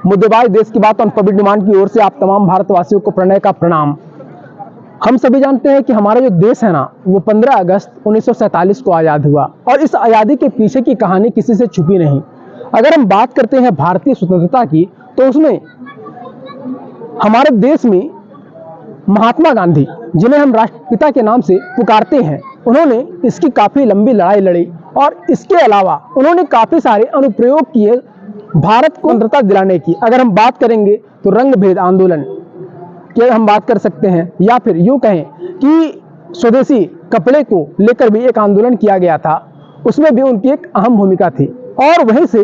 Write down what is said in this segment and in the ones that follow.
मुद्देबाज देश की बात ऑन पब्लिक डिमांड की ओर से आप तमाम भारतवासियों को प्रणय का प्रणाम। हम सभी जानते हैं कि हमारा जो देश है ना, वो 15 अगस्त 1947 को आज़ाद हुआ और इस आज़ादी के पीछे की कहानी किसी से छुपी नहीं। अगर हम बात करते हैं भारतीय स्वतंत्रता की, तो उसमें हमारे देश में महात्मा गांधी, जिन्हें हम राष्ट्रपिता के नाम से पुकारते हैं, उन्होंने इसकी काफ़ी लंबी लड़ाई लड़ी और इसके अलावा उन्होंने काफ़ी सारे अनुप्रयोग किए भारत को स्वतंत्रता दिलाने की। अगर हम बात करेंगे तो रंग भेद आंदोलन की हम बात कर सकते हैं, या फिर यूँ कहें कि स्वदेशी कपड़े को लेकर भी एक आंदोलन किया गया था, उसमें भी उनकी एक अहम भूमिका थी। और वहीं से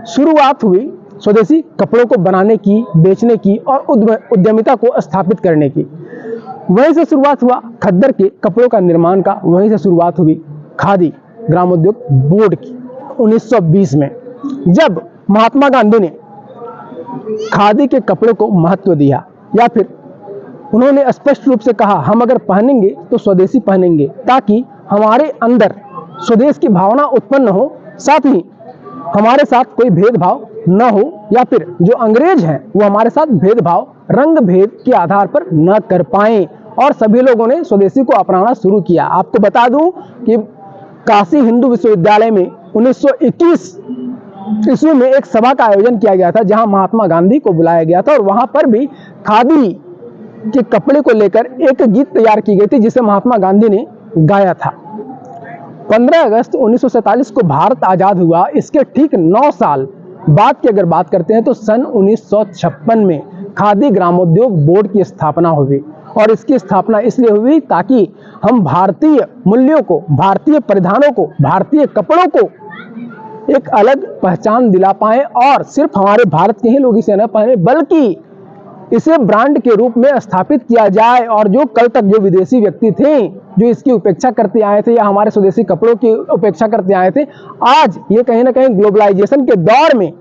शुरुआत हुई स्वदेशी कपड़ों को बनाने की, बेचने की और उद्यमिता को स्थापित करने की। वहीं से शुरुआत हुआ खद्दर के कपड़ों का निर्माण का, वहीं से शुरुआत हुई खादी ग्रामोद्योग बोर्ड की 1920 में, जब महात्मा गांधी ने खादी के कपड़ों को महत्व दिया, या फिर उन्होंने स्पष्ट रूप से कहा हम अगर पहनेंगे तो स्वदेशी पहनेंगे, ताकि हमारे अंदर स्वदेश की भावना उत्पन्न हो, साथ ही हमारे साथ कोई भेदभाव न हो, या फिर जो अंग्रेज हैं वो हमारे साथ भेदभाव रंग भेद के आधार पर न कर पाएं। और सभी लोगों ने स्वदेशी को अपनाना शुरू किया। आपको बता दूं कि काशी हिंदू विश्वविद्यालय में 1921 ईस्वी में एक सभा का आयोजन किया गया था, जहां महात्मा गांधी को बुलाया गया था और वहां पर भी खादी के कपड़े को लेकर एक गीत तैयार की गई थी, जिसे महात्मा गांधी ने गाया था। 15 अगस्त 1947 को भारत आज़ाद हुआ। इसके ठीक 9 साल बाद की अगर बात करते हैं तो सन 1956 में खादी ग्रामोद्योग बोर्ड की स्थापना हुई। और इसकी स्थापना इसलिए हुई ताकि हम भारतीय मूल्यों को, भारतीय परिधानों को, भारतीय कपड़ों को एक अलग पहचान दिला पाएं, और सिर्फ हमारे भारत के ही लोग इसे न पहने, बल्कि इसे ब्रांड के रूप में स्थापित किया जाए। और जो कल तक जो विदेशी व्यक्ति थे जो इसकी उपेक्षा करते आए थे, या हमारे स्वदेशी कपड़ों की उपेक्षा करते आए थे, आज ये कहीं ना कहीं ग्लोबलाइजेशन के दौर में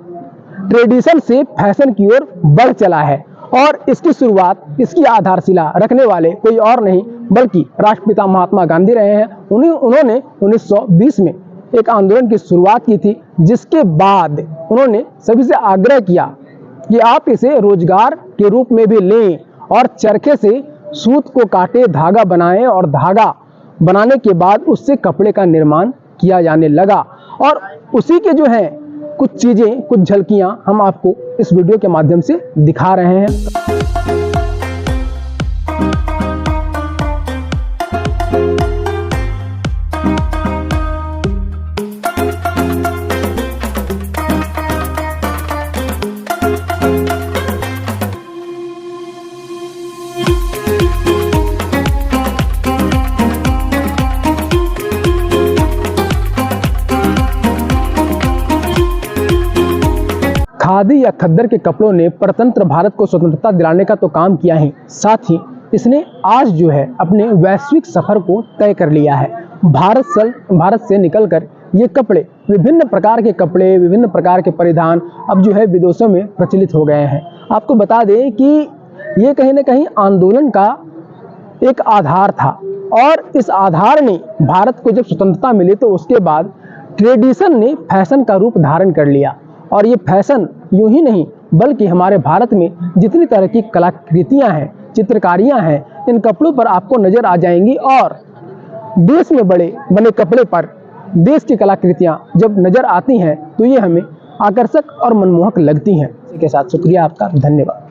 ट्रेडिशन से फैशन की ओर बढ़ चला है। और इसकी शुरुआत, इसकी आधारशिला रखने वाले कोई और नहीं बल्कि राष्ट्रपिता महात्मा गांधी रहे हैं। उन्होंने 1920 में एक आंदोलन की शुरुआत की थी, जिसके बाद उन्होंने सभी से आग्रह किया कि आप इसे रोजगार के रूप में भी लें, और चरखे से सूत को काटे, धागा बनाएं, और धागा बनाने के बाद उससे कपड़े का निर्माण किया जाने लगा। और उसी के जो है कुछ चीज़ें, कुछ झलकियां हम आपको इस वीडियो के माध्यम से दिखा रहे हैं। खादी या खद्दर के कपड़ों ने परतंत्र भारत को स्वतंत्रता दिलाने का तो काम किया ही, साथ ही इसने आज जो है अपने वैश्विक सफर को तय कर लिया है। भारत से निकलकर ये कपड़े, विभिन्न प्रकार के कपड़े, विभिन्न प्रकार के परिधान अब जो है विदेशों में प्रचलित हो गए हैं। आपको बता दें कि ये कहीं ना कहीं आंदोलन का एक आधार था, और इस आधार ने भारत को जब स्वतंत्रता मिली तो उसके बाद ट्रेडिशन ने फैशन का रूप धारण कर लिया। और ये फैशन यूं ही नहीं बल्कि हमारे भारत में जितनी तरह की कलाकृतियां हैं, चित्रकारियां हैं, इन कपड़ों पर आपको नजर आ जाएंगी। और देश में बने कपड़े पर देश की कलाकृतियां जब नजर आती हैं तो ये हमें आकर्षक और मनमोहक लगती हैं। इसी के साथ शुक्रिया आपका, धन्यवाद।